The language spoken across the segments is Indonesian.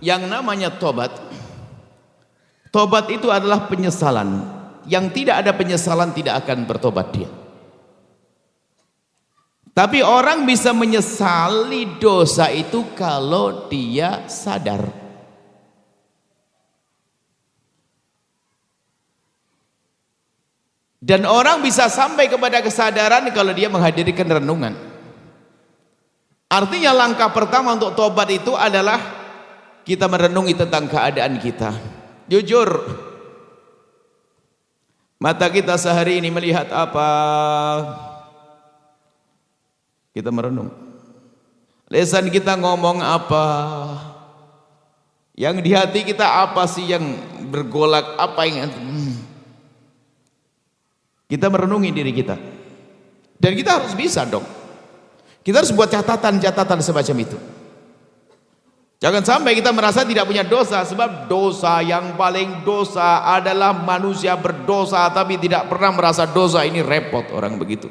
Yang namanya tobat, tobat itu adalah penyesalan. Yang tidak ada penyesalan tidak akan bertobat dia. Tapi orang bisa menyesali dosa itu kalau dia sadar. Dan orang bisa sampai kepada kesadaran kalau dia menghadirkan renungan. Artinya langkah pertama untuk tobat itu adalah kita merenungi tentang keadaan kita. Jujur, mata kita sehari ini melihat apa? Kita merenung. Lisan kita ngomong apa? Yang di hati kita apa sih yang bergolak? Apa yang kita merenungi diri kita. Dan kita harus bisa dong. Kita harus buat catatan-catatan semacam itu. Jangan sampai kita merasa tidak punya dosa, sebab dosa yang paling dosa adalah manusia berdosa tapi tidak pernah merasa dosa. Ini repot orang begitu.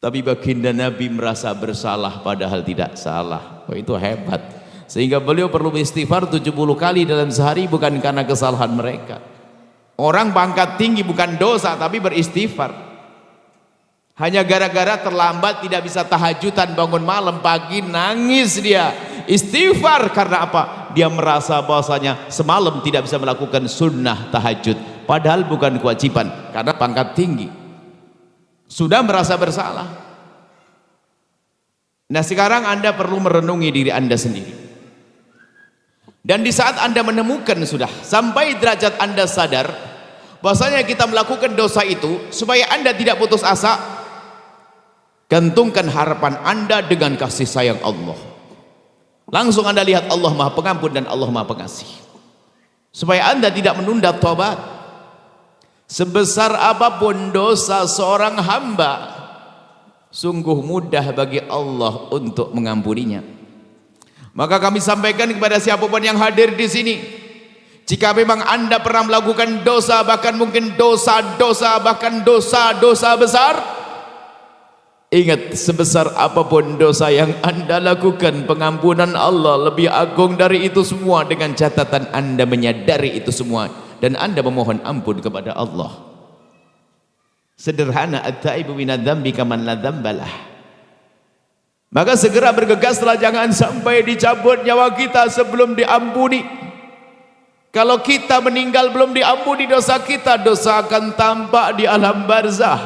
Tapi baginda Nabi merasa bersalah padahal tidak salah. Oh, itu hebat. Sehingga beliau perlu istighfar 70 kali dalam sehari bukan karena kesalahan mereka. Orang pangkat tinggi bukan dosa tapi beristighfar. Hanya gara-gara terlambat tidak bisa tahajudan, bangun malam, pagi nangis dia. Istighfar karena apa? Dia merasa bahwasanya semalam tidak bisa melakukan sunnah tahajud. Padahal bukan kewajiban karena pangkat tinggi. Sudah merasa bersalah. Nah, sekarang Anda perlu merenungi diri Anda sendiri. Dan di saat Anda menemukan sudah sampai derajat Anda sadar bahwasanya kita melakukan dosa itu, supaya Anda tidak putus asa, gantungkan harapan Anda dengan kasih sayang Allah. Langsung Anda lihat Allah Maha Pengampun dan Allah Maha Pengasih. Supaya Anda tidak menunda tobat. Sebesar apapun dosa seorang hamba, sungguh mudah bagi Allah untuk mengampuninya. Maka kami sampaikan kepada siapapun yang hadir di sini, jika memang Anda pernah melakukan dosa, bahkan mungkin dosa-dosa, bahkan dosa-dosa besar, ingat, sebesar apapun dosa yang Anda lakukan, pengampunan Allah lebih agung dari itu semua, dengan catatan Anda menyadari itu semua dan Anda memohon ampun kepada Allah. Sederhana, at-taibu minadz-dzambi kaman la dzambalah. Maka segera bergegaslah, jangan sampai dicabut nyawa kita sebelum diampuni. Kalau kita meninggal belum diampuni dosa kita, dosa akan tampak di alam barzah.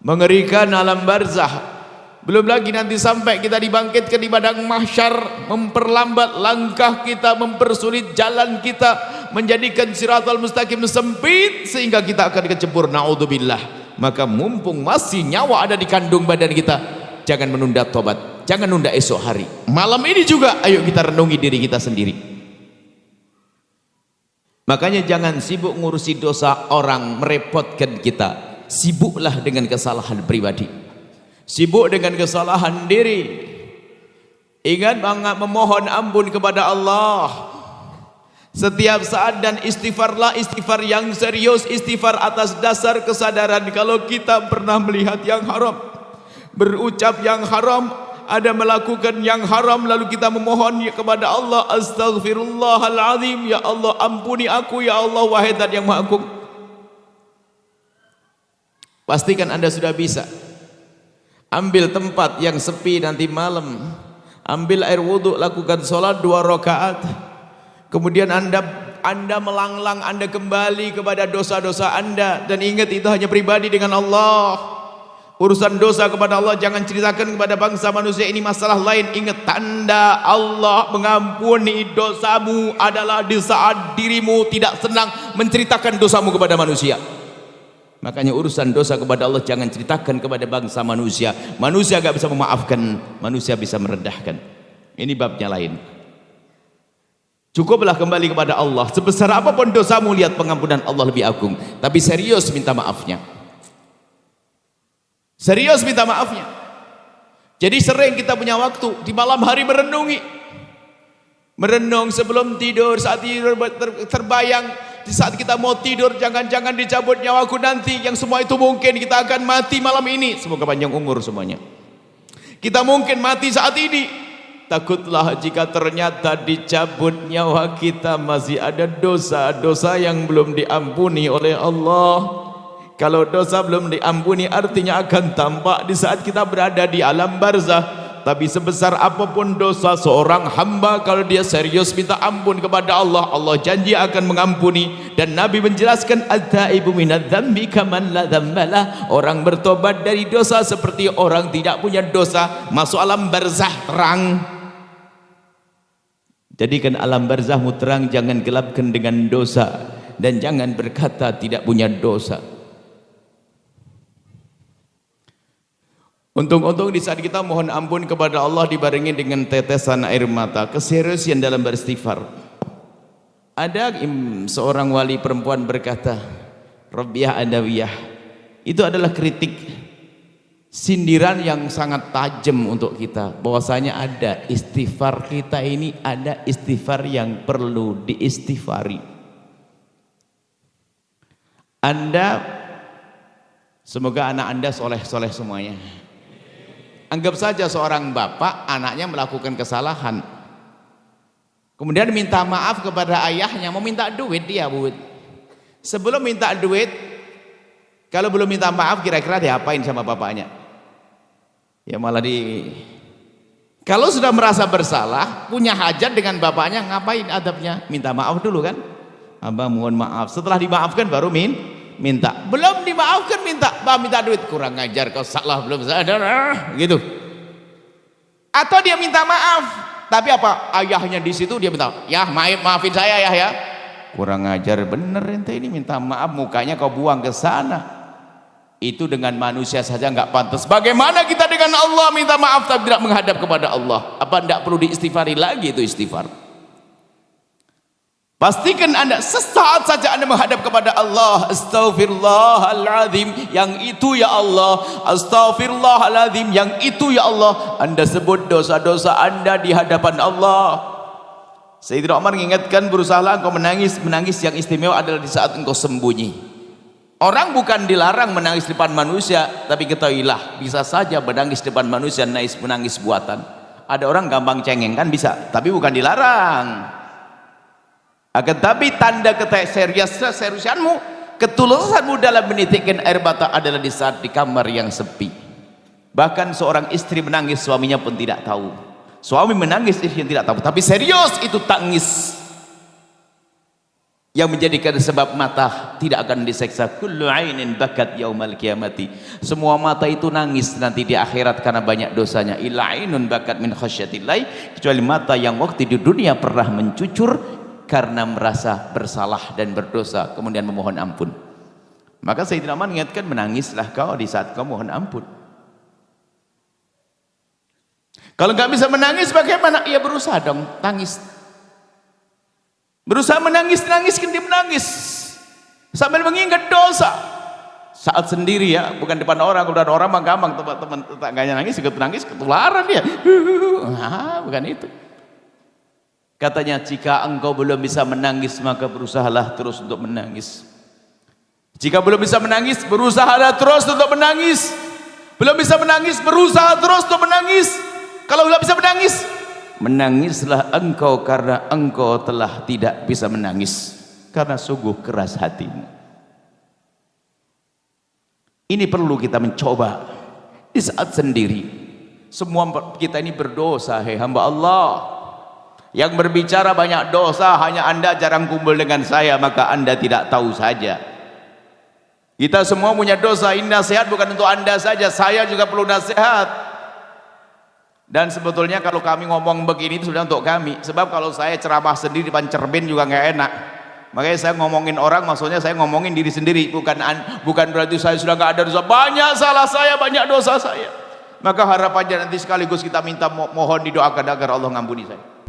Mengerikan alam barzah. Belum lagi nanti sampai kita dibangkitkan di padang mahsyar, memperlambat langkah kita, mempersulit jalan kita, menjadikan siratal mustaqim sempit sehingga kita akan kecebur, naudzubillah. Maka mumpung masih nyawa ada di kandung badan kita, jangan menunda tobat, jangan nunda esok hari. Malam ini juga ayo kita renungi diri kita sendiri. Makanya jangan sibuk ngurusi dosa orang, merepotkan kita. Sibuklah dengan kesalahan pribadi, sibuk dengan kesalahan diri. Ingat banget memohon ampun kepada Allah setiap saat, dan istighfarlah, istighfar yang serius, istighfar atas dasar kesadaran kalau kita pernah melihat yang haram, berucap yang haram, ada melakukan yang haram, lalu kita memohon kepada Allah, astaghfirullahaladzim, ya Allah ampuni aku, ya Allah wahai Zat yang Maha Agung. Pastikan Anda sudah bisa. Ambil tempat yang sepi nanti malam, ambil air wudhu, lakukan sholat 2 rakaat. Kemudian Anda melanglang, Anda kembali kepada dosa-dosa Anda, dan ingat itu hanya pribadi dengan Allah. Urusan dosa kepada Allah jangan ceritakan kepada bangsa manusia, ini masalah lain. Ingat, tanda Allah mengampuni dosamu adalah di saat dirimu tidak senang menceritakan dosamu kepada manusia. Makanya urusan dosa kepada Allah jangan ceritakan kepada bangsa manusia. Manusia gak bisa memaafkan, manusia bisa merendahkan. Ini babnya lain. Cukuplah kembali kepada Allah. Sebesar apapun dosamu, lihat pengampunan Allah lebih agung. Tapi serius minta maafnya. Serius minta maafnya. Jadi sering kita punya waktu di malam hari merenungi. Merenung sebelum tidur, saat tidur terbayang, di saat kita mau tidur, jangan-jangan dicabut nyawaku nanti, yang semua itu mungkin kita akan mati malam ini. Semoga panjang umur semuanya. Kita mungkin mati saat ini. Takutlah jika ternyata dicabut nyawa kita masih ada dosa-dosa yang belum diampuni oleh Allah. Kalau dosa belum diampuni artinya akan tampak di saat kita berada di alam barzah. Tapi sebesar apapun dosa seorang hamba, kalau dia serius minta ampun kepada Allah, Allah janji akan mengampuni. Dan Nabi menjelaskan, at-taibu minadz-dzambi kaman la dzambalah. Orang bertobat dari dosa seperti orang tidak punya dosa. Masuk alam barzah terang. Jadikan alam barzahmu terang, jangan gelapkan dengan dosa. Dan jangan berkata tidak punya dosa. Untung-untung di saat kita mohon ampun kepada Allah dibarengi dengan tetesan air mata, keseriusan dalam beristighfar. Ada seorang wali perempuan berkata, Rabbiyah Adawiyah, itu adalah kritik, sindiran yang sangat tajam untuk kita, bahwasanya ada istighfar kita ini, ada istighfar yang perlu diistighfari. Anda, semoga anak Anda soleh-soleh semuanya. Anggap saja seorang bapak, anaknya melakukan kesalahan, kemudian minta maaf kepada ayahnya, mau minta duit dia, Bu. Sebelum minta duit, kalau belum minta maaf, kira-kira diapain sama bapaknya? Ya malah kalau sudah merasa bersalah, punya hajat dengan bapaknya, ngapain adabnya? Minta maaf dulu kan? Abah mohon maaf. Setelah dimaafkan baru minta. Belum dimaafkan minta, bah minta duit, kurang ngajar kau, salah belum sadar, gitu. Atau dia minta maaf, tapi apa? Ayahnya di situ, dia minta, ya maafin saya ya. Kurang ngajar bener ente ini, minta maaf mukanya kau buang ke sana. Itu dengan manusia saja nggak pantas. Bagaimana kita dengan Allah minta maaf tapi tidak menghadap kepada Allah? Apa tidak perlu diistighfari lagi itu istighfar? Pastikan Anda sesaat saja Anda menghadap kepada Allah, astaghfirullahaladzim, yang itu ya Allah, astaghfirullahaladzim, yang itu ya Allah. Anda sebut dosa-dosa Anda di hadapan Allah. Sayyidina Umar mengingatkan, berusahalah engkau menangis yang istimewa adalah di saat engkau sembunyi. Orang bukan dilarang menangis di depan manusia, tapi ketahuilah bisa saja menangis di depan manusia menangis buatan. Ada orang gampang cengeng kan bisa, tapi bukan dilarang. Akan tapi tanda keseriusanmu, ketulusanmu dalam menitikkan air mata adalah di saat di kamar yang sepi. Bahkan seorang istri menangis, suaminya pun tidak tahu. Suami menangis, istri tidak tahu. Tapi serius itu tangis yang menjadikan sebab mata tidak akan diseksa. Kullu ainin bakat yaumal qiyamati. Semua mata itu nangis nanti di akhirat karena banyak dosanya. Illa ainun bakat min khasyatillah, kecuali mata yang waktu di dunia pernah mencucur karena merasa bersalah dan berdosa, kemudian memohon ampun. Maka Sayyidina Umar mengingatkan, menangislah kau di saat kau mohon ampun. Kalau nggak bisa menangis bagaimana? Ya berusaha dong, tangis. Berusaha menangis-nangiskan dia menangis sambil mengingat dosa. Saat sendiri ya, bukan depan orang. Kalau ada orang mah gampang, teman-teman tetangganya nangis, ikut nangis, ketularan dia. Bukan itu. Katanya, jika engkau belum bisa menangis, maka berusahalah terus untuk menangis. Jika belum bisa menangis, berusahalah terus untuk menangis. Belum bisa menangis, berusaha terus untuk menangis. Kalau belum bisa menangis, menangislah engkau karena engkau telah tidak bisa menangis, karena sungguh keras hatimu. Ini perlu kita mencoba di saat sendiri. Semua kita ini berdosa, hei hamba Allah. Yang berbicara banyak dosa, hanya Anda jarang kumpul dengan saya, maka Anda tidak tahu saja. Kita semua punya dosa. Ini nasihat bukan untuk Anda saja, saya juga perlu nasihat. Dan sebetulnya kalau kami ngomong begini itu sudah untuk kami. Sebab kalau saya ceramah sendiri depan cermin juga nggak enak. Makanya saya ngomongin orang, maksudnya saya ngomongin diri sendiri. Bukan berarti saya sudah nggak ada dosa. Banyak salah saya, banyak dosa saya. Maka harapannya nanti sekaligus kita minta mohon didoakan agar Allah ngampuni saya.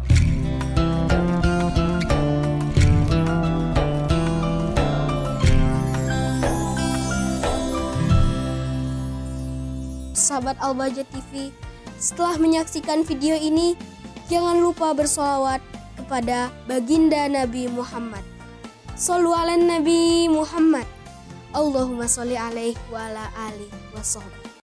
Sahabat Al-Bahjah TV, setelah menyaksikan video ini, jangan lupa bersolawat kepada baginda Nabi Muhammad. Shollu ala Nabi Muhammad. Allahumma sholli alaihi wa ala alihi wa sahbihi.